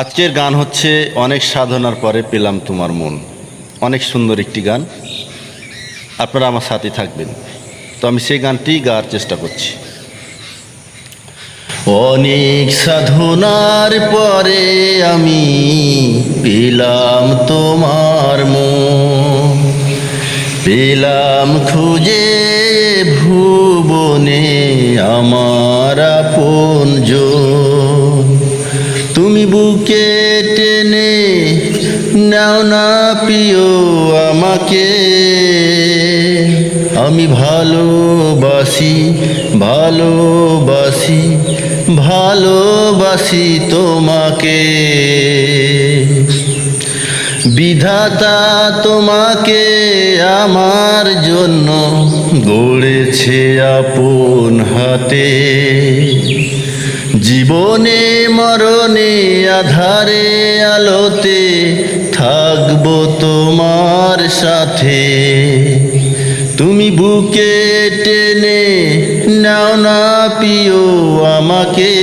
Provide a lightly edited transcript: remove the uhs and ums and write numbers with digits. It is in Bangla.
আজকের গান হচ্ছে অনেক সাধনার পরে পেলাম তোমার মন। অনেক সুন্দর একটি গান, আপনারা আমার সাথে থাকবেন। তো আমি সেই গানটি গাওয়ার চেষ্টা করছি। অনেক সাধনার পরে আমি পেলাম তোমার মন, পেলাম খুঁজে ভুবনে আমার আপনজন। তুমি বুকে টেনে নাও না প্রিয় আমাকে, আমি ভালোবাসি ভালোবাসি ভালোবাসি তোমাকে। বিধাতা তোমাকে আমার জন্য গড়েছে আপন হাতে। জীবনে মরণে আধারে আলোতে থাকবো তোমার সাথে। তুমি বুকে টেনে নাও না প্রিয় আমাকে।